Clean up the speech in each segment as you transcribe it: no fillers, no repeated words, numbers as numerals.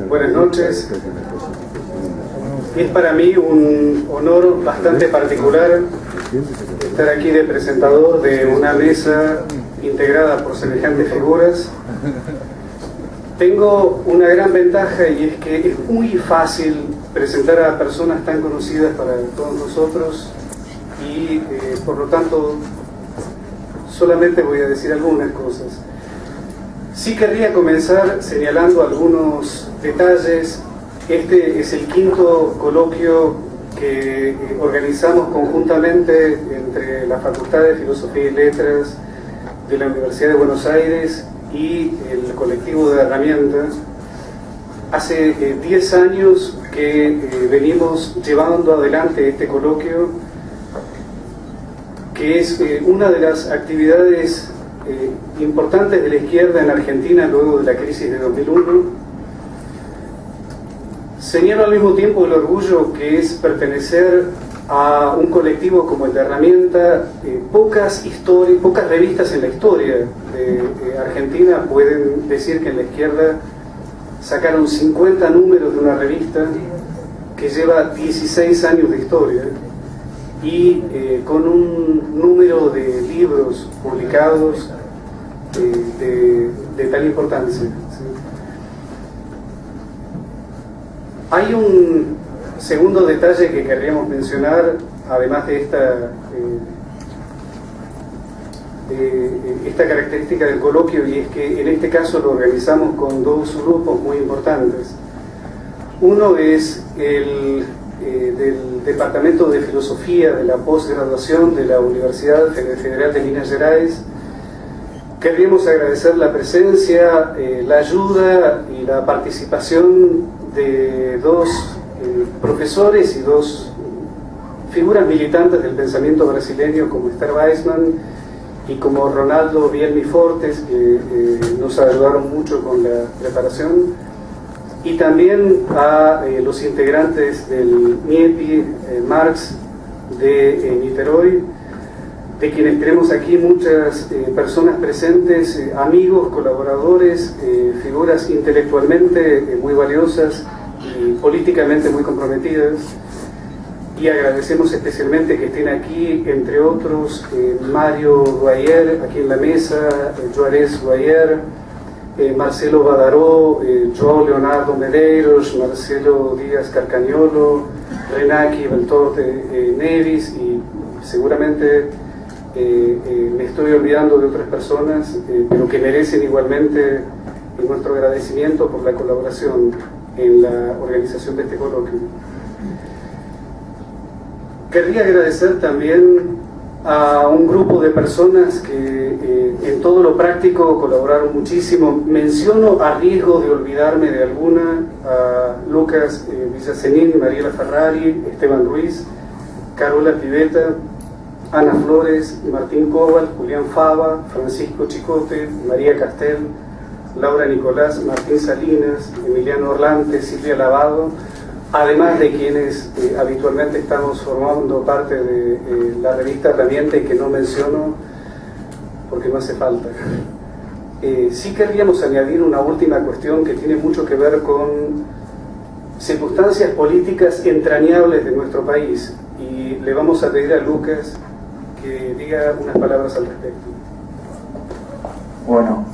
Buenas noches. Es para mí un honor bastante particular estar aquí de presentador de una mesa integrada por semejantes figuras. Tengo una gran ventaja, y es que es muy fácil presentar a personas tan conocidas para todos nosotros y por lo tanto solamente voy a decir algunas cosas. Sí querría comenzar señalando algunos detalles. Este es el quinto coloquio que organizamos conjuntamente entre la Facultad de Filosofía y Letras de la Universidad de Buenos Aires y el colectivo de herramientas. Hace 10 años que venimos llevando adelante este coloquio, que es una de las actividades importantes de la izquierda en Argentina luego de la crisis de 2001. Señalo al mismo tiempo el orgullo que es pertenecer a un colectivo como el de Herramienta. Pocas revistas en la historia de Argentina pueden decir que en la izquierda sacaron 50 números de una revista que lleva 16 años de historia y con un número de libros publicados de tal importancia. Hay un segundo detalle que querríamos mencionar, además de esta característica del coloquio, y es que en este caso lo organizamos con dos grupos muy importantes. Uno es el del Departamento de Filosofía de la Postgraduación de la Universidad Federal de Minas Gerais. Querríamos agradecer la presencia, la ayuda y la participación de dos profesores y dos figuras militantes del pensamiento brasileño, como Esther Weissman y como Ronaldo Bielmi Fortes, que nos ayudaron mucho con la preparación, y también a los integrantes del MIEPI Marx de Niterói, de quienes tenemos aquí muchas personas presentes, amigos, colaboradores, figuras intelectualmente muy valiosas y políticamente muy comprometidas. Y agradecemos especialmente que estén aquí, entre otros, Mario Guayer, aquí en la mesa, Juarez Guayer, Marcelo Badaró, João Leonardo Medeiros, Marcelo Díaz Carcañolo, Renaki Beltorte Nevis, y seguramente me estoy olvidando de otras personas, pero que merecen igualmente nuestro agradecimiento por la colaboración en la organización de este coloquio. Querría agradecer también a un grupo de personas que en todo lo práctico colaboraron muchísimo. Menciono, a riesgo de olvidarme de alguna, a Lucas Villasenín, Mariela Ferrari, Esteban Ruiz, Carola Piveta, Ana Flores, Martín Cobal, Julián Fava, Francisco Chicote, María Castel, Laura Nicolás, Martín Salinas, Emiliano Orlante, Silvia Lavado, además de quienes habitualmente estamos formando parte de la revista Herramienta y que no menciono porque no hace falta. Sí querríamos añadir una última cuestión que tiene mucho que ver con circunstancias políticas entrañables de nuestro país, y le vamos a pedir a Lucas que diga unas palabras al respecto. Bueno,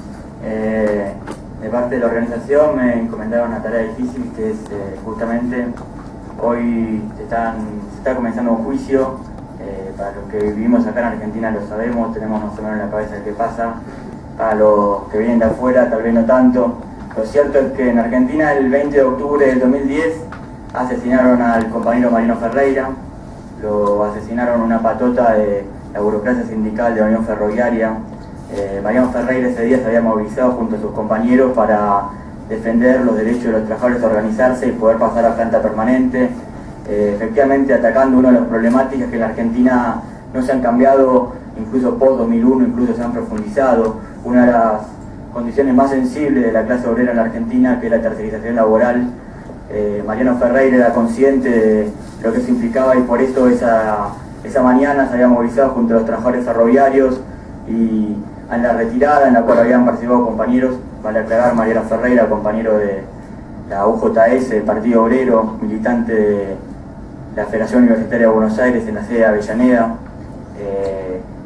de parte de la organización me encomendaron una tarea difícil, que es justamente hoy se está comenzando un juicio. Para los que vivimos acá en Argentina lo sabemos, tenemos más o menos en la cabeza qué pasa. Para los que vienen de afuera tal vez no tanto. Lo cierto es que en Argentina el 20 de octubre del 2010 asesinaron al compañero Mariano Ferreira. Lo asesinaron una patota de la burocracia sindical de la Unión Ferroviaria. Mariano Ferreira ese día se había movilizado junto a sus compañeros para defender los derechos de los trabajadores a organizarse y poder pasar a planta permanente, efectivamente atacando una de las problemáticas que en la Argentina no se han cambiado, incluso post-2001, incluso se han profundizado. Una de las condiciones más sensibles de la clase obrera en la Argentina, que es la tercerización laboral. Mariano Ferreira era consciente de lo que eso implicaba, y por eso esa mañana se había movilizado junto a los trabajadores ferroviarios, y en la retirada en la cual habían participado compañeros, vale aclarar, Mariano Ferreira, compañero de la UJS, el Partido Obrero, militante de la Federación Universitaria de Buenos Aires en la sede de Avellaneda.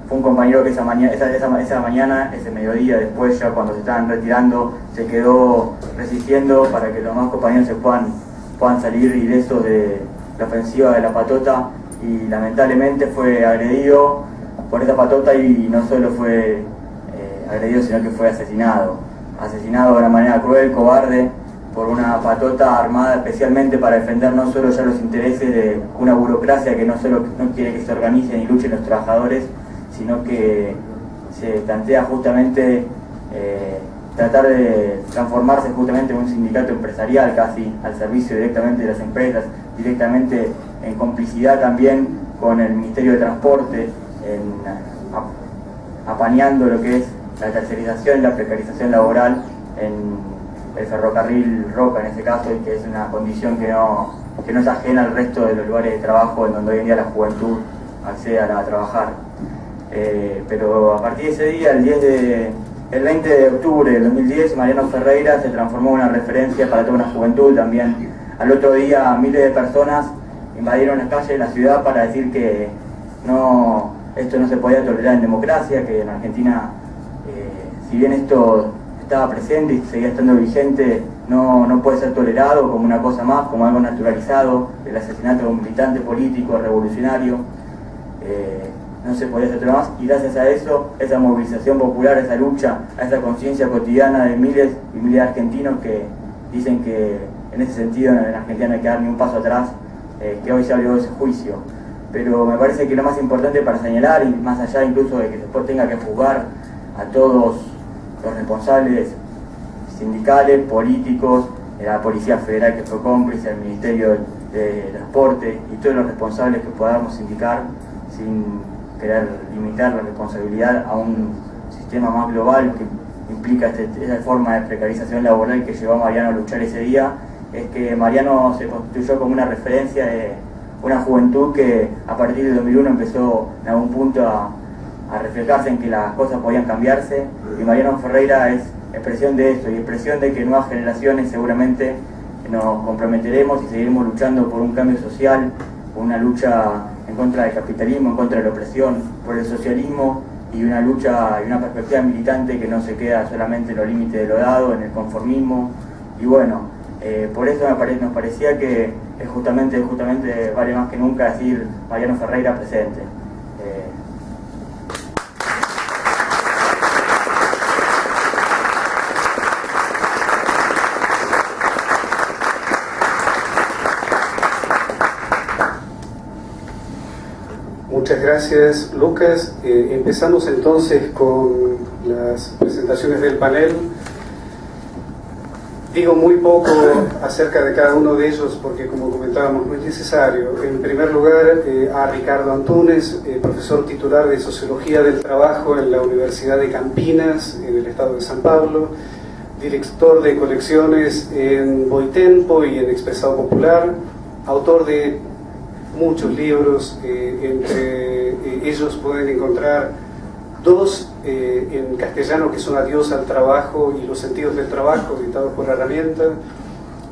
Fue un compañero que esa mañana, ese mediodía, después ya cuando se estaban retirando, se quedó resistiendo para que los demás compañeros se puedan salir ilesos de la ofensiva de la patota, y lamentablemente fue agredido por esa patota, y no solo fue agredido, sino que fue asesinado de una manera cruel, cobarde, por una patota armada especialmente para defender no solo ya los intereses de una burocracia que no solo no quiere que se organicen y luchen los trabajadores, sino que se plantea justamente tratar de transformarse justamente en un sindicato empresarial, casi al servicio directamente de las empresas, directamente en complicidad también con el Ministerio de Transporte, apañando lo que es la tercerización y la precarización laboral en el ferrocarril Roca en ese caso, y que es una condición que no es ajena al resto de los lugares de trabajo en donde hoy en día la juventud accede a trabajar. Pero a partir de ese día, el 20 de octubre del 2010, Mariano Ferreira se transformó en una referencia para toda una juventud también. Al otro día, miles de personas invadieron las calles de la ciudad para decir que esto no se podía tolerar en democracia, que en Argentina, si bien esto estaba presente y seguía estando vigente, no puede ser tolerado como una cosa más, como algo naturalizado, el asesinato de un militante político, revolucionario. No se podía hacer más, y gracias a eso, esa movilización popular, esa lucha, a esa conciencia cotidiana de miles y miles de argentinos que dicen que en ese sentido en Argentina no hay que dar ni un paso atrás, que hoy se abrió ese juicio. Pero me parece que lo más importante para señalar, y más allá incluso de que después tenga que juzgar a todos los responsables sindicales, políticos, la Policía Federal que fue cómplice, el Ministerio de Transporte y todos los responsables que podamos indicar, sin querer limitar la responsabilidad a un sistema más global que implica esa forma de precarización laboral que llevó a Mariano a luchar ese día, es que Mariano se constituyó como una referencia de una juventud que a partir de 2001 empezó en algún punto a reflejarse en que las cosas podían cambiarse, y Mariano Ferreira es expresión de esto, y expresión de que nuevas generaciones seguramente nos comprometeremos y seguiremos luchando por un cambio social, por una lucha en contra del capitalismo, en contra de la opresión, por el socialismo, y una lucha y una perspectiva militante que no se queda solamente en los límites de lo dado, en el conformismo. Y bueno, por eso nos parecía que justamente vale más que nunca decir Mariano Ferreira presente. Muchas gracias, Lucas. Empezamos entonces con las presentaciones del panel. Digo muy poco acerca de cada uno de ellos porque, como comentábamos, no es necesario. En primer lugar, a Ricardo Antúnez, profesor titular de Sociología del Trabajo en la Universidad de Campinas, en el estado de San Pablo, director de colecciones en Boitempo y en Expresado Popular, autor de muchos libros, entre ellos pueden encontrar dos en castellano que son Adiós al trabajo y Los sentidos del trabajo, editados por Herramienta,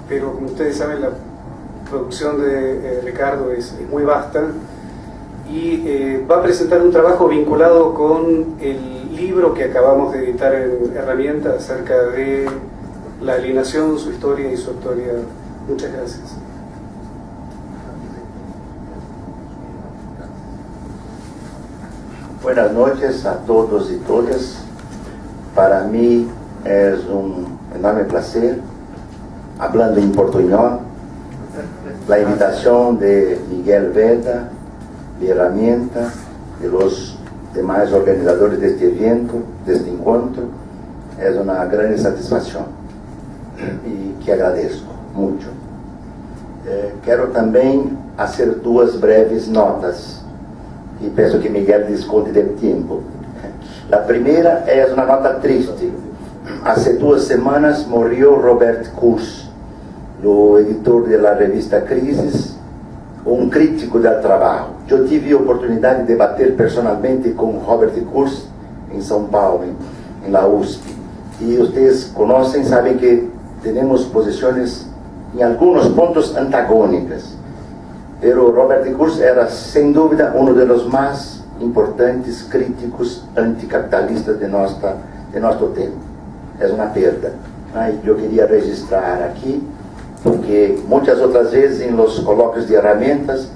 pero como ustedes saben la producción de Ricardo es muy vasta, y va a presentar un trabajo vinculado con el libro que acabamos de editar en Herramienta acerca de la alienación, su historia y su actualidad. Muchas gracias. Buenas noches a todos y todas. Para mí es un enorme placer, hablando en portuñol, la invitación de Miguel Veda, de Herramienta, de los demás organizadores de este evento, de este encuentro. Es una gran satisfacción y que agradezco mucho. Quero também fazer duas breves notas e peço que Miguel desconte del tempo. A primeira é uma nota triste. Há 2 semanas morreu Robert Kurz, o editor da revista Crisis, um crítico do trabalho. Eu tive a oportunidade de debater personalmente com Robert Kurz em São Paulo, em la USP. E vocês conhecem, sabem que temos posições em alguns pontos antagônicas. Pero Robert de Kurz era, sem dúvida, um dos mais importantes críticos anticapitalistas de nosso tempo. É uma perda. Eu queria registrar aqui, porque muitas outras vezes, em los colóquios de ferramentas,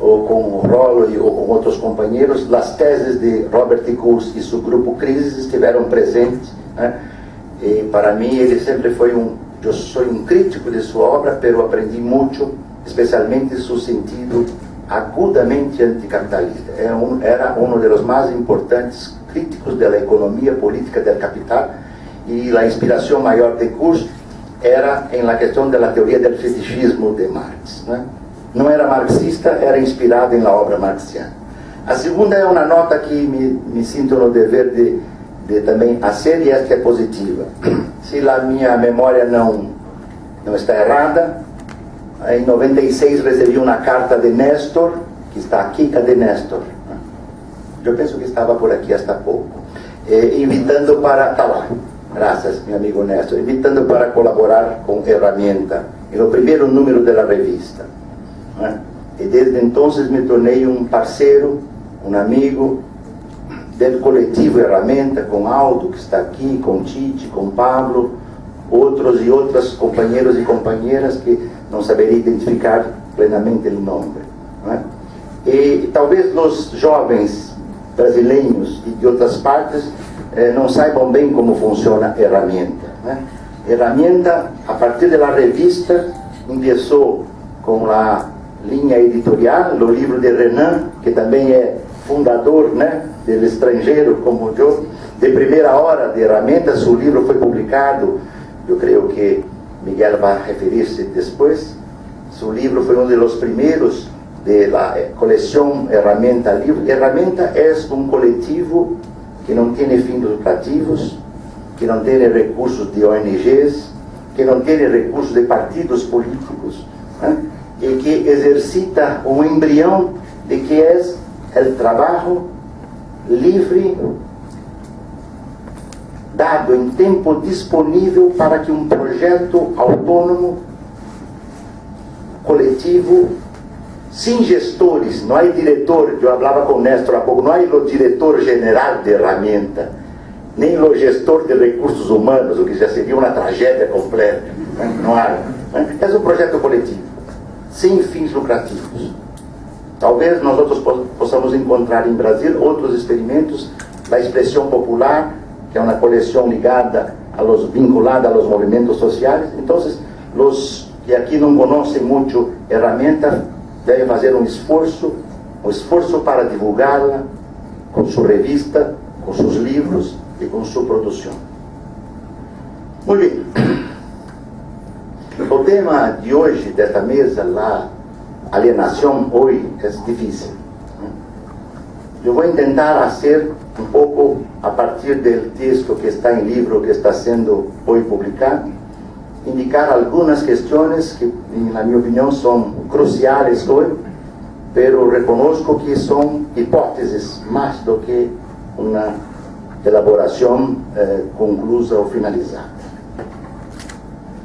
ou com o Rollo ou com outros companheiros, as teses de Robert de Kurz e seu grupo Crises estiveram presentes. E para mim ele sempre foi eu sou um crítico de sua obra, pero aprendi muito, especialmente seu sentido agudamente anticapitalista. Era um dos mais importantes críticos da economia política do capital, e a inspiração maior de Kurz era em la questão da teoria do fetichismo de Marx. Não era marxista, era inspirado em la obra marxiana. A segunda é uma nota que me sinto no dever de também fazer, e esta é positiva. Se a minha memória não está errada, em 96 recebi uma carta de Néstor, que está aqui. Cadê Néstor? Eu penso que estava por aqui hasta pouco, invitando para... Está lá, graças, meu amigo Néstor, invitando para colaborar com Herramienta, no primeiro número da revista. E desde então me tornei um parceiro, um amigo do coletivo Herramienta, com Aldo, que está aqui, com Tite, com Pablo, outros e outras companheiros e companheiras que não saberia identificar plenamente o nome. E talvez os jovens brasileiros e de outras partes não saibam bem como funciona a Herramienta. Herramienta, a partir da revista, começou com a linha editorial, o livro de Renan, que também é fundador do estrangeiro, como eu, de primeira hora de Herramienta. Seu livro foi publicado, eu creio que Miguel vai referir-se depois. Seu livro foi um dos primeiros da coleção Herramienta Livre. Herramienta é um coletivo que não tem fins lucrativos, que não tem recursos de ONGs, que não tem recursos de partidos políticos, e que exercita um embrião de que é o trabalho livre, dado em tempo disponível para que um projeto autônomo, coletivo, sem gestores, não há diretor. Eu falava com o Néstor há pouco, não há o diretor geral de Herramienta, nem o gestor de recursos humanos, o que já seria uma tragédia completa. Não há. É um projeto coletivo, sem fins lucrativos. Talvez nós outros possamos encontrar em Brasil outros experimentos da expressão popular, que é uma coleção vinculada aos movimentos sociais. Então, os que aqui não conhecem muito Herramienta devem fazer um esforço para divulgá-la com sua revista, com seus livros e com sua produção. Muito bem. O tema de hoje, desta mesa, a alienação hoje, é difícil. Eu vou tentar fazer um pouco, a partir do texto que está em livro, que está sendo hoje publicado, indicar algumas questões que, na minha opinião, são cruciais hoje, pero reconozco que são hipóteses mais do que uma elaboração conclusa ou finalizada.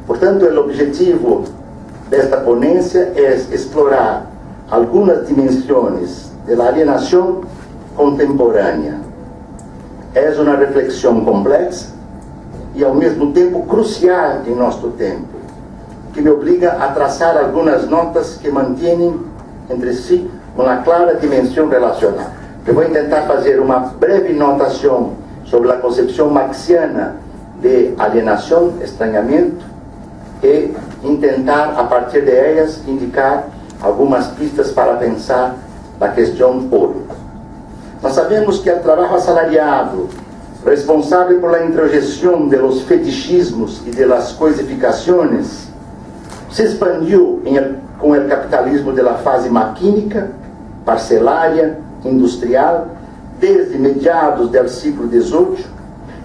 Portanto, o objetivo desta ponência é explorar algumas dimensões da alienação contemporânea. É uma reflexão complexa e, ao mesmo tempo, crucial em nosso tempo, que me obriga a traçar algumas notas que mantêm entre si uma clara dimensão relacional. Eu vou tentar fazer uma breve notação sobre a concepção marxiana de alienação, estranhamento, e tentar, a partir de elas, indicar algumas pistas para pensar na questão hoje. Nós sabemos que o trabalho assalariado, responsável por la introjeção de los fetichismos e de las coisificações, se expandiu com o capitalismo de la fase maquínica, parcelária, industrial, desde mediados do século XVIII,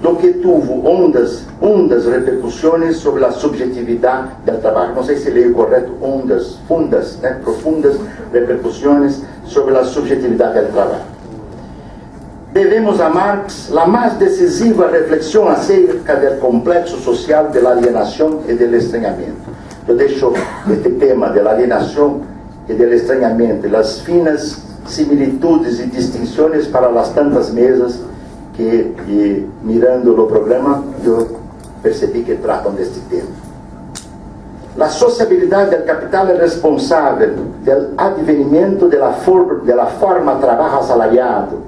lo que tuvo hondas repercussões sobre a subjetividade do trabalho. Não sei se leio correto, fundas, profundas repercussões sobre a subjetividade do trabalho. Devemos a Marx a mais decisiva reflexão acerca do complexo social da alienação e do estranhamento. eu deixo este tema da alienação e do estranhamento, e as finas similitudes e distinções para as tantas mesas que mirando o programa, eu percebi que tratam deste tema. A sociabilidade do capital é responsável do advenimento da forma trabalho assalariado,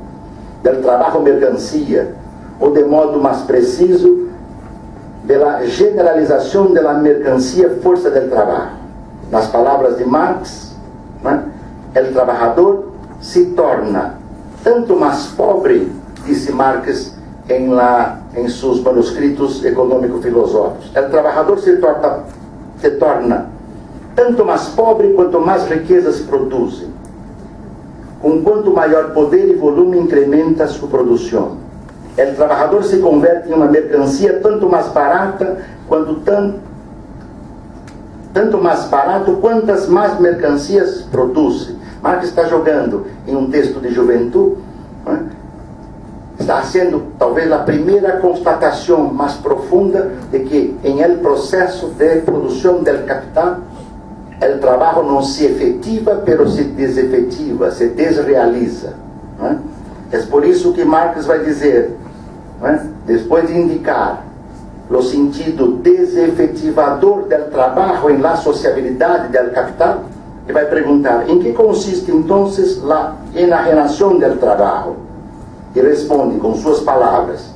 do trabalho mercancia, ou de modo mais preciso, da generalização da mercancia força do trabalho. Nas palavras de Marx, o trabalhador se torna tanto mais pobre, disse Marx em seus manuscritos econômico-filosóficos. O trabalhador se torna tanto mais pobre quanto mais riqueza se produzem. Com quanto maior poder e volume incrementa sua produção. O trabalhador se converte em uma mercancia tanto mais barata quantas mais mercancias produzem. Marx está jogando em um texto de juventude, está sendo talvez a primeira constatação mais profunda de que em el processo de produção do capital o trabalho não se efetiva, pero se desefetiva, se desrealiza. É por isso que Marx vai dizer, depois de indicar o sentido desefetivador do trabalho em la sociabilidade do capital, ele vai perguntar, em que consiste então a enajenação do trabalho? E responde com suas palavras,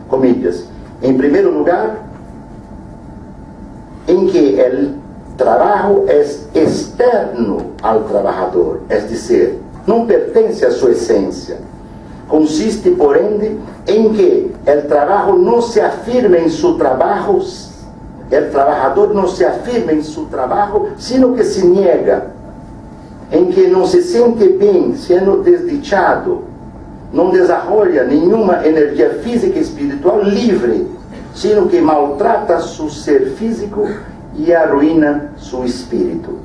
comillas, em primeiro lugar, em que o trabalho é externo ao trabalhador, é dizer, não pertence à sua essência. Consiste, porém, em que o trabalho não se afirma em seu trabalho, o trabalhador não se afirma em seu trabalho, sino que se niega, em que não se sente bem sendo desdichado, não desenvolve nenhuma energia física e espiritual livre, sino que maltrata seu ser físico e arruína seu espírito.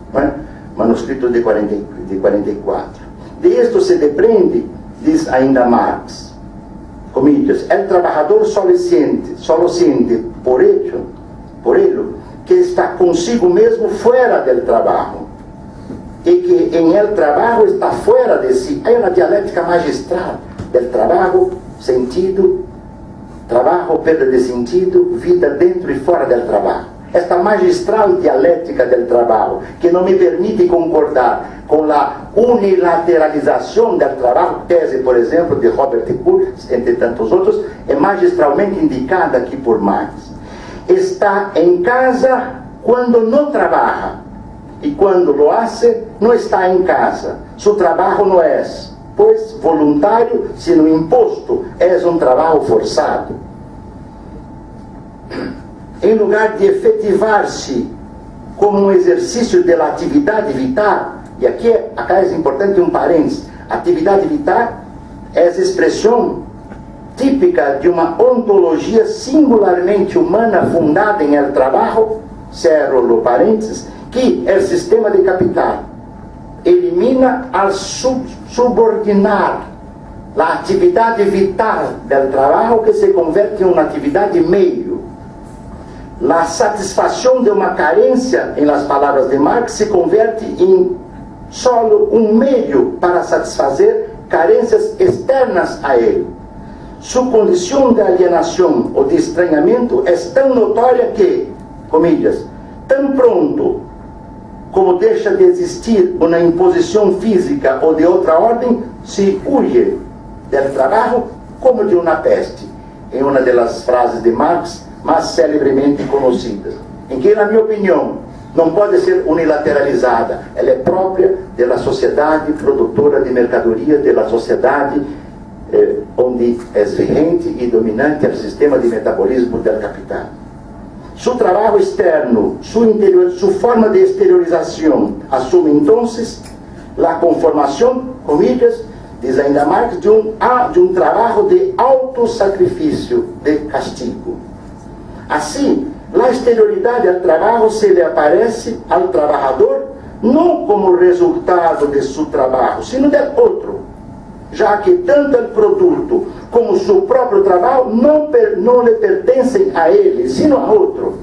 Manuscrito de 44. De isto se depreende, diz ainda Marx, comillas, o trabalhador solo siente por ele, que está consigo mesmo fora do trabalho, e que em el trabalho está fora de si. Há uma dialética magistral del trabalho, sentido, trabalho, perda de sentido, vida dentro e fora do trabalho. Esta magistral dialética del trabalho, que não me permite concordar com a unilateralização do trabalho, tese, por exemplo, de Robert Kurz, entre tantos outros, é magistralmente indicada aqui por Marx. Está em casa quando não trabalha, e quando lo hace, não está em casa. Seu trabalho não é, pois, voluntário, sino imposto, é um trabalho forçado. Em lugar de efetivar-se como um exercício de atividade vital, e aqui é importante um parênteses, atividade vital é a expressão típica de uma ontologia singularmente humana fundada em el trabalho, cerro o parênteses, que é o sistema de capital. Elimina al subordinar a atividade vital do trabalho, que se converte em uma atividade meio. A satisfação de uma carência, em las palavras de Marx, se converte em solo um meio para satisfazer carências externas a ele. Sua condição de alienação ou de estranhamento é tão notória que, comillas, tão pronto como deixa de existir uma imposição física ou de outra ordem, se huye do trabalho como de uma peste. Em uma das frases de Marx mais celebremente conhecidas, em que, na minha opinião, não pode ser unilateralizada. Ela é própria da sociedade produtora de mercadoria, da sociedade onde é vigente e dominante o sistema de metabolismo do capital. Seu trabalho externo, sua forma de exteriorização, assume então a conformação, comillas, diz ainda Marx, de um trabalho de autossacrifício, de castigo. Assim, a exterioridade do trabalho se lhe aparece ao trabalhador não como resultado de seu trabalho, sino de outro, já que tanto o produto como seu próprio trabalho não lhe pertencem a ele, sino a outro.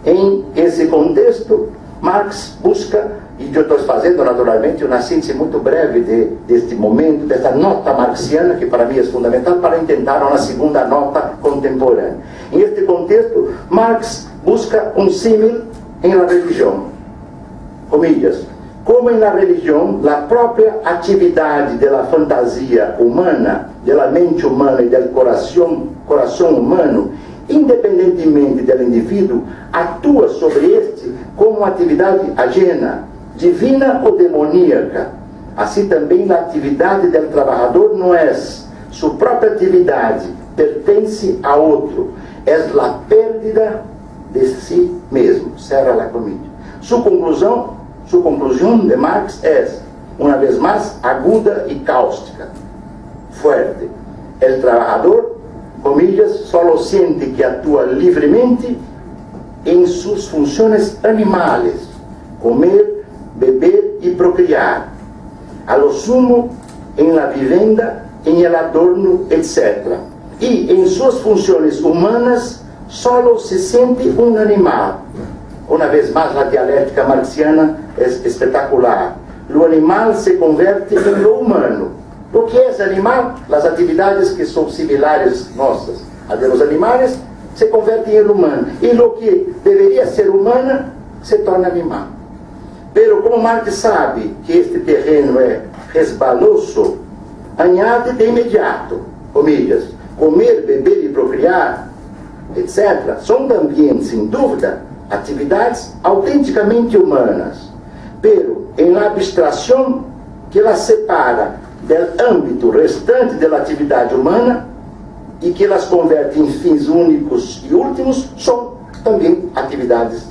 Em esse contexto, Marx busca, e eu estou fazendo naturalmente uma síntese muito breve deste momento, desta nota marxiana, que para mim é fundamental, para tentar uma segunda nota contemporânea. Em este contexto, Marx busca um símil em la religião, comillas, como em la religião, a própria atividade da fantasia humana, da mente humana e do coração humano, independentemente do indivíduo, atua sobre este como uma atividade ajena, divina ou demoníaca. Assim também a atividade do trabalhador não é sua própria atividade, pertence a outro, é a pérdida de si mesmo. Cerra a comida. Sua conclusão de Marx é, uma vez mais, aguda e cáustica, fuerte. O trabalhador, comillas, solo siente que atua livremente em suas funções animais, comer, beber e procriar, a lo sumo em la vivenda, em el adorno, etc. E em suas funções humanas, solo se sente um animal. Uma vez mais, a dialética marxiana é espetacular. O animal se converte em lo humano. O que é animal? As atividades que são similares nossas a de los animais se convertem em humano. E o que deveria ser humana se torna animal. Pero como Marx sabe que este terreno é resbaloso, añade de imediato, comillas, comer, beber e procriar, etc., são também, sem dúvida, atividades autenticamente humanas, pero em la abstração que las separa do âmbito restante da atividade humana e que las converte em fins únicos e últimos, são também atividades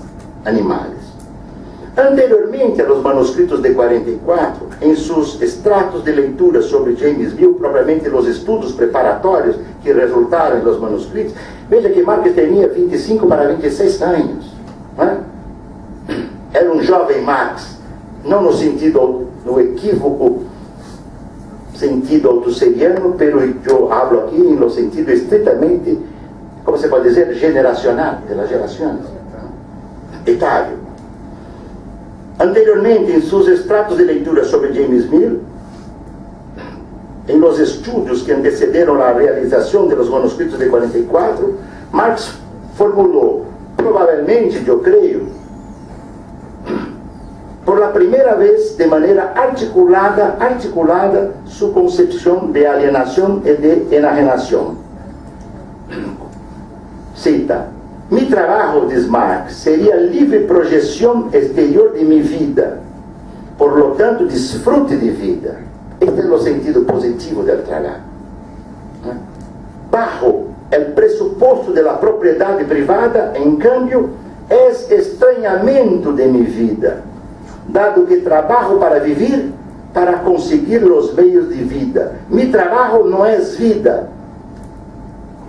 animais. Anteriormente aos manuscritos de 44, em seus extratos de leitura sobre James Mill, propriamente os estudos preparatórios que resultaram dos manuscritos, veja que Marx tinha 25 para 26 anos. Né? Era um jovem Marx, não no sentido, no equívoco sentido autosseriano, pero eu hablo aqui no sentido estritamente, como se pode dizer, generacional, de las gerações, etário. Anteriormente, em seus extratos de leitura sobre James Mill, em los estudos que antecederam a realização dos manuscritos de 44, Marx formulou, provavelmente, eu creio, por la primeira vez, de maneira articulada, sua concepção de alienação e de enajenação. Cita: mi trabajo, diz Marx, seria livre projeção exterior de mi vida, por lo tanto, disfrute de vida. Este é o sentido positivo do trabalho. Bajo o pressuposto da propriedade privada, em cambio, é estranhamento de mi vida, dado que trabalho para viver, para conseguir os meios de vida. Mi trabalho não é vida.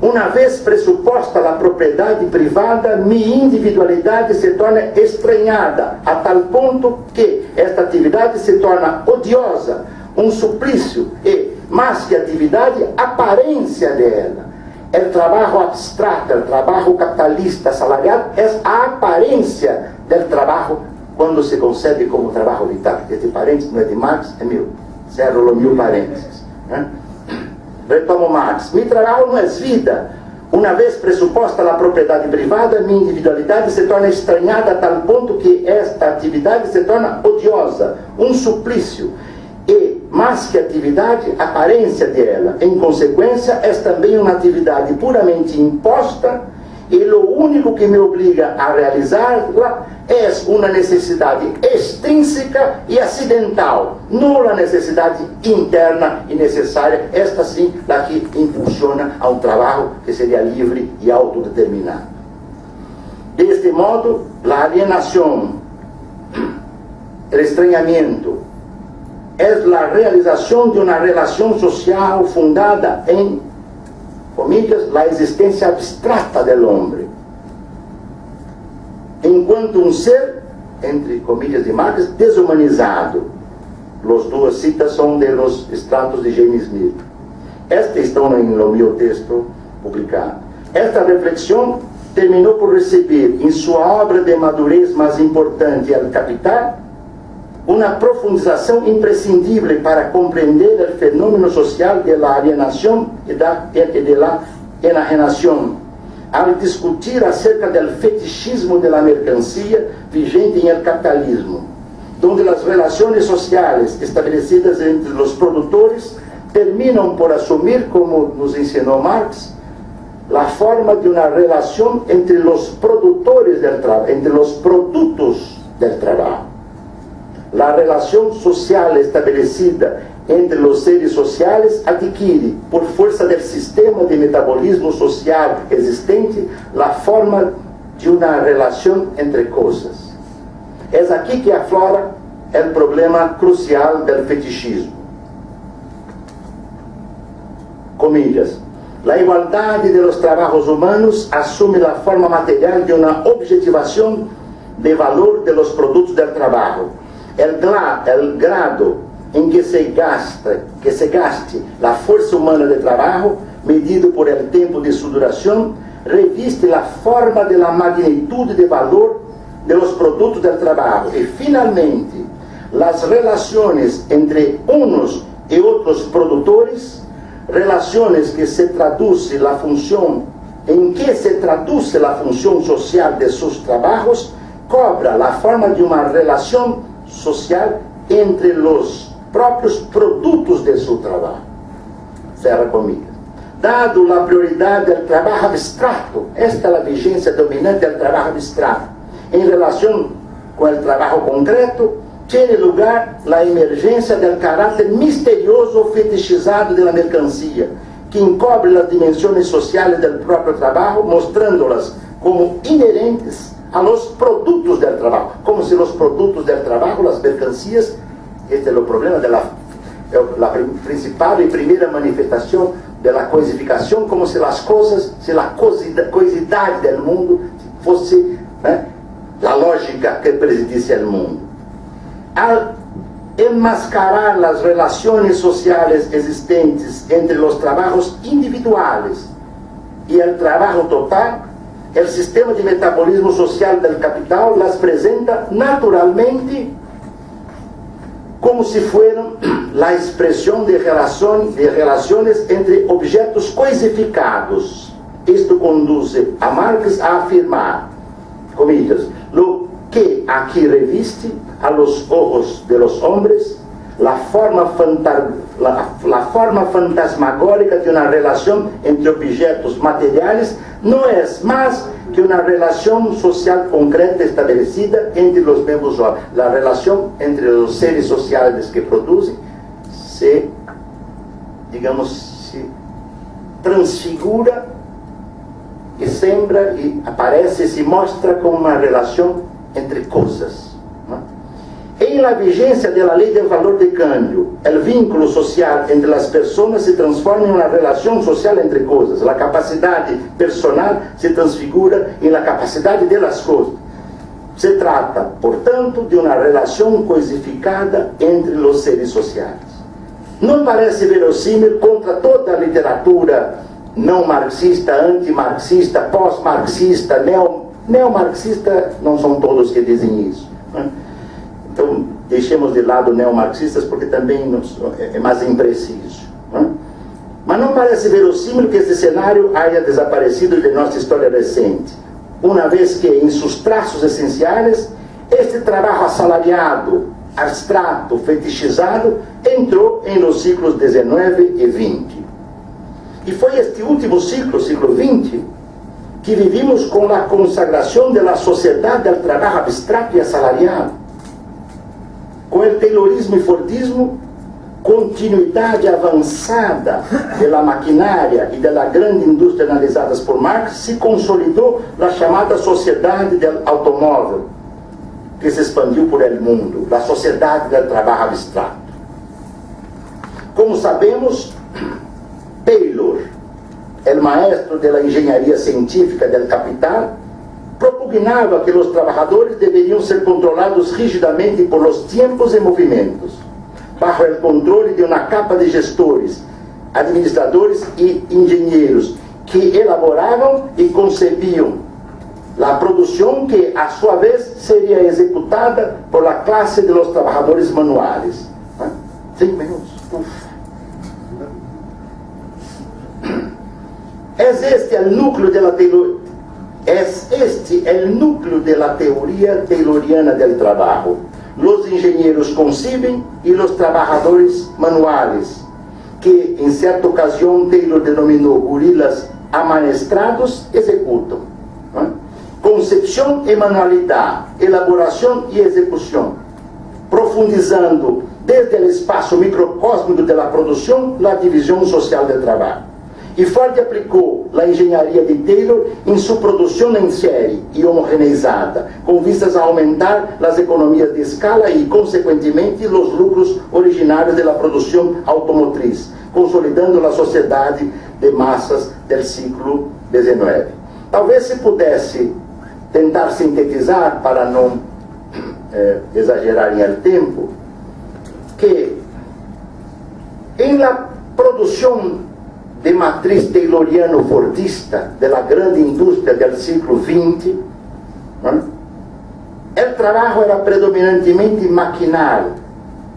Uma vez pressuposta a propriedade privada, minha individualidade se torna estranhada, a tal ponto que esta atividade se torna odiosa, um suplício e, mais que atividade, aparência dela. O trabalho abstrato, o trabalho capitalista, salariado, é a aparência do trabalho quando se concebe como trabalho vital. Este parênteses não é de Marx, é meu. Cerro mil parênteses. Né? Retomo Marx. Mi trabalho não é vida. Uma vez pressuposta a propriedade privada, minha individualidade se torna estranhada a tal ponto que esta atividade se torna odiosa, um suplício. E, mais que atividade, aparência dela. Em consequência, é também uma atividade puramente imposta, e o único que me obriga a realizá-la é uma necessidade extrínseca e acidental, não a necessidade interna e necessária, esta sim, a que impulsiona a um trabalho que seria livre e autodeterminado. Deste modo, a alienação, o estranhamento, é a realização de uma relação social fundada em, comillas, a existência abstrata do homem, enquanto um ser, entre comillas de Marx, desumanizado. As duas citas são de los extratos de James Mill. Estas estão no meu texto publicado. Esta reflexão terminou por receber, em sua obra de madurez mais importante, El Capital, uma profundização imprescindível para compreender o fenômeno social da alienação e da enajenação, ao discutir acerca do fetichismo da mercancia vigente em el capitalismo, onde as relações sociais estabelecidas entre os produtores terminam por assumir, como nos ensinou Marx, a forma de uma relação entre os produtores del trabalho, entre os produtos del trabalho. A relação social estabelecida entre os seres sociais adquire, por força do sistema de metabolismo social existente, a forma de uma relação entre coisas. É aqui que aflora o problema crucial do fetichismo. Comillas. A igualdade de los trabalhos humanos assume a forma material de uma objetivação de valor de los produtos del trabalho. El grado em que se gaste a força humana de trabalho, medido por el tempo de sua duração, reviste a forma de la magnitude de valor de los produtos del trabalho. E, finalmente, as relações entre unos e outros produtores, relações que se traduzem a função, em que se traduz a função social de seus trabalhos, cobra a forma de uma relação social entre os próprios produtos de seu trabalho. Cerra comillas. Dado a prioridade do trabalho abstrato, esta é a vigência dominante do trabalho abstrato, em relação com o trabalho concreto, tem lugar a emergência do caráter misterioso ou fetichizado da mercancia, que encobre as dimensões sociais do próprio trabalho, mostrando-las como inerentes a los produtos del trabalho, como se os produtos del trabalho, as mercancias, este é o problema da principal e primeira manifestação da coisificação, como se as coisas, se a coisidade do mundo fosse a lógica que presidisse o mundo. Al enmascarar as relações sociais existentes entre os trabalhos individuais e o trabalho total, o sistema de metabolismo social do capital las apresenta naturalmente como se fueran a expressão de relações entre objetos coisificados. Isto conduz a Marx a afirmar, comillas, lo que aqui reviste a los ojos de los hombres la forma fantasmagórica de uma relação entre objetos materiais não é mais que uma relação social concreta estabelecida entre os mesmos homens. A relação entre os seres sociais que produzem se transfigura e sembra e aparece e se mostra como uma relação entre coisas. Em la vigência da lei do valor de câmbio, o vínculo social entre as pessoas se transforma em uma relação social entre coisas. A capacidade personal se transfigura em la capacidade de las coisas. Se trata, portanto, de uma relação coisificada entre os seres sociais. Não parece verossímil contra toda a literatura não marxista, antimarxista, pós-marxista, neomarxista, não são todos que dizem isso. Então, deixemos de lado neomarxistas porque também é mais impreciso. Mas não parece verossímil que este cenário haya desaparecido de nossa história recente, uma vez que, em seus traços essenciais, este trabalho assalariado, abstrato, fetichizado, entrou em los ciclos XIX e XX. E foi este último ciclo, século XX, que vivimos com a consagração da sociedade ao trabalho abstrato e assalariado. Com o Taylorismo e Fordismo, continuidade avançada da maquinária e da grande indústria analisadas por Marx, se consolidou a chamada sociedade do automóvel, que se expandiu por el mundo, a sociedade do trabalho abstrato. Como sabemos, Taylor, o maestro da engenharia científica do capital, propugnava que os trabalhadores deveriam ser controlados rigidamente por los tempos e movimentos, bajo o controle de uma capa de gestores, administradores e engenheiros que elaboravam e concebiam La produção que, a sua vez, seria executada por la classe de los trabajadores manuales. 5 minutos. Es este el núcleo de la teoría tayloriana del trabajo. Los ingenieros conciben y los trabajadores manuales, que en cierta ocasión Taylor denominó gorilas amaestrados, ejecutan. Concepción y manualidad, elaboración y ejecución, profundizando desde el espacio microcósmico de la producción la división social del trabajo. E Ford aplicou a engenharia de Taylor em sua produção em série e homogeneizada, com vistas a aumentar as economias de escala e, consequentemente, os lucros originários da produção automotriz, consolidando a sociedade de massas do século XIX. Talvez se pudesse tentar sintetizar, para não exagerar em el tempo, que em la produção de matriz tayloriano-fordista da grande indústria do século XX, o trabalho era predominantemente maquinal,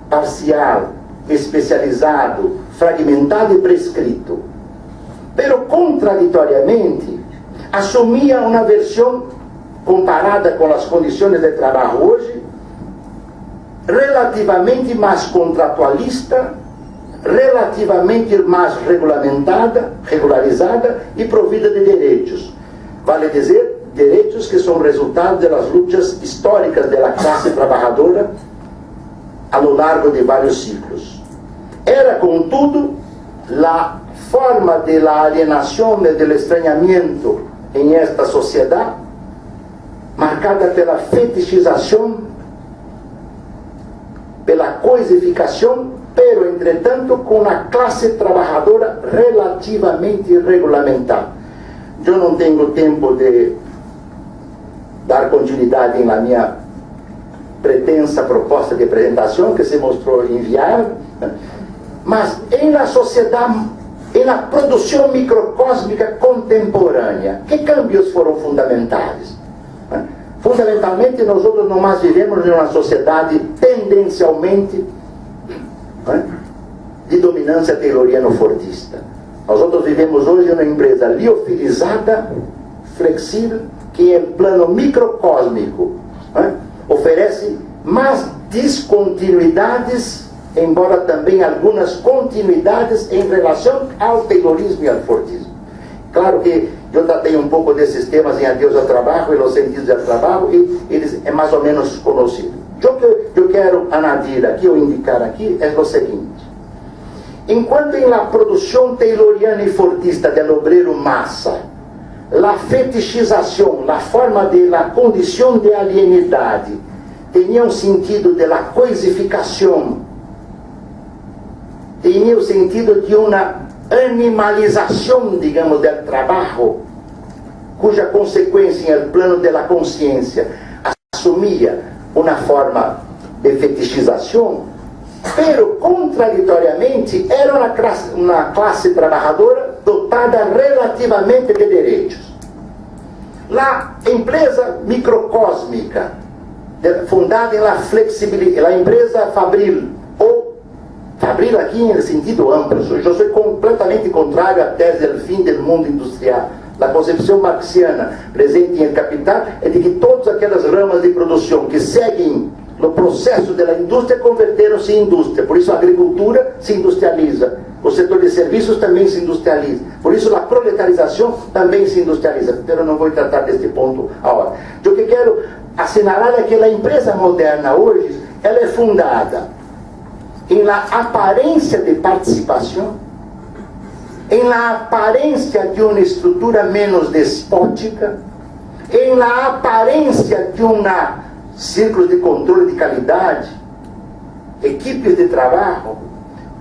parcial, especializado, fragmentado e prescrito. Pero, contraditoriamente, assumia uma versão comparada com as condições de trabalho hoje, relativamente mais contratualista, relativamente mais regularizada e provida de direitos. Vale dizer, direitos que são resultado das lutas históricas da classe trabalhadora a lo largo de vários ciclos. Era, contudo, a forma de la alienação e do estranhamento em esta sociedade, marcada pela fetichização, pela coisificação, pero, entretanto, com a classe trabalhadora relativamente regulamentada. Eu não tenho tempo de dar continuidade na minha pretensa proposta de apresentação, que se mostrou inviável, mas em la sociedade, em la produção microcósmica contemporânea, que cambios foram fundamentais? Fundamentalmente, nós outros não mais vivemos em uma sociedade tendencialmente de dominância tayloriano-fordista. Nós outros vivemos hoje em uma empresa liofilizada, flexível, que em plano microcósmico oferece mais descontinuidades, embora também algumas continuidades em relação ao taylorismo e ao fordismo. Claro que eu tratei um pouco desses temas em Adeus ao Trabalho e Los Sentidos do Trabalho, e eles é mais ou menos conhecido. O que eu quero añadir aqui, ou indicar aqui, é o seguinte: enquanto em la produção tayloriana e fordista do obreiro massa, a fetichização, a forma de la condição de alienidade, tinha um sentido de la coisificação, tinha o sentido de uma animalização, digamos, do trabalho, cuja consequência, no plano da consciência, assumia uma forma de fetichização, pero, contraditoriamente, era uma classe trabalhadora dotada relativamente de direitos. A empresa microcósmica, fundada em la flexibilidade, a empresa Fabril, ou Fabril aqui em sentido amplo, eu sou completamente contrário à tese do fim do mundo industrial. A concepção marxiana presente em El Capital é de que todas aquelas ramas de produção que seguem no processo da indústria converteram-se em indústria. Por isso a agricultura se industrializa, o setor de serviços também se industrializa, por isso a proletarização também se industrializa. Então eu não vou tratar deste ponto agora. O que quero assinalar é que a empresa moderna hoje, ela é fundada em la aparência de participação, em la aparência de uma estrutura menos despótica, em la aparência de círculos de controle de qualidade, equipes de trabalho,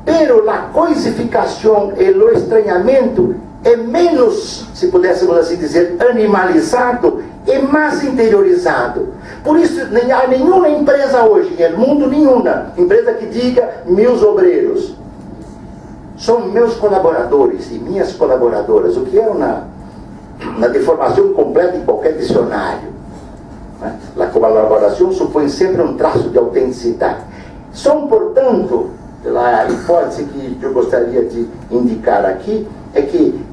pero a coisificação e o estranhamento é menos, se pudéssemos assim dizer, animalizado e mais interiorizado. Por isso, não há nenhuma empresa hoje, no mundo nenhuma, empresa que diga meus obreiros são meus colaboradores e minhas colaboradoras, o que é uma na deformação completa em qualquer dicionário. A colaboração supõe sempre um traço de autenticidade. Só, portanto, a hipótese que eu gostaria de indicar aqui é que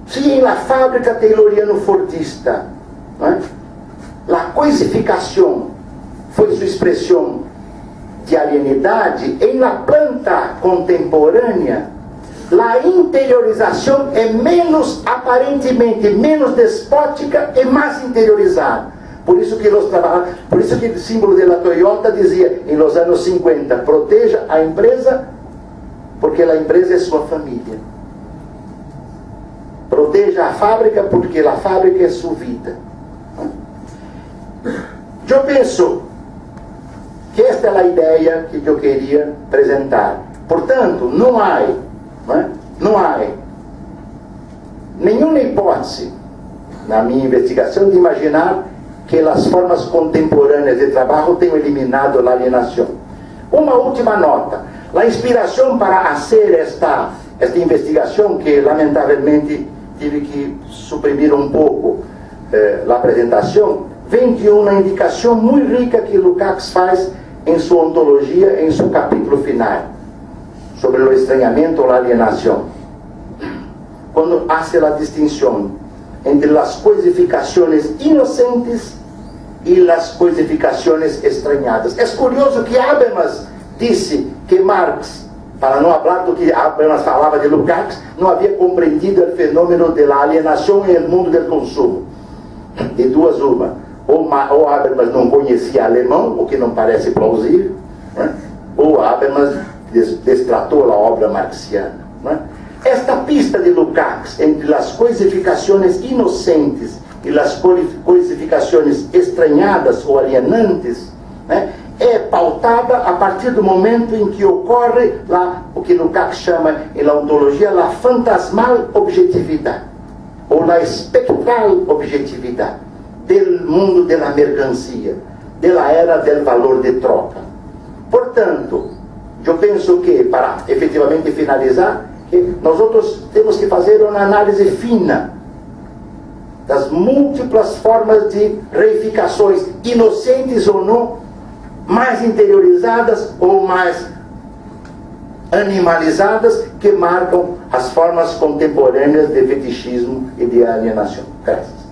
se em la fábrica tayloriano-fordista a coisificação foi sua expressão de alienidade, em la planta contemporânea a interiorização é aparentemente menos despótica e mais interiorizada. Por isso que o símbolo da Toyota dizia em los anos 50: proteja a empresa porque a empresa é sua família. Proteja a fábrica porque a fábrica é sua vida. Eu penso que esta é a ideia que eu queria apresentar. Portanto, não há nenhuma hipótese na minha investigação de imaginar que as formas contemporâneas de trabalho tenham eliminado a alienação. Uma última nota: a inspiração para fazer esta investigação, que lamentavelmente tive que suprimir um pouco a apresentação, vem de uma indicação muito rica que Lukács faz em sua ontologia, em seu capítulo final, sobre o estranhamento ou a alienação, quando hace a distinção entre as coisificações inocentes e as coisificações estranhadas. É curioso que Habermas disse que Marx, para não falar do que Habermas falava de Lukács, não havia compreendido o fenômeno da alienação no mundo do consumo. De duas uma: ou Habermas não conhecia alemão, o que não parece plausível, ou Habermas destratou a obra marxiana. Esta pista de Lukács entre as coisificações inocentes e as coisificações estranhadas ou alienantes é pautada a partir do momento em que ocorre o que Lukács chama em la ontologia a fantasmal objetividade ou a espectral objetividade do mundo da mercancia, da era do valor de troca. Portanto, eu penso que, para efetivamente finalizar, nós outros temos que fazer uma análise fina das múltiplas formas de reificações, inocentes ou não, mais interiorizadas ou mais animalizadas, que marcam as formas contemporâneas de fetichismo e de alienação. Graças.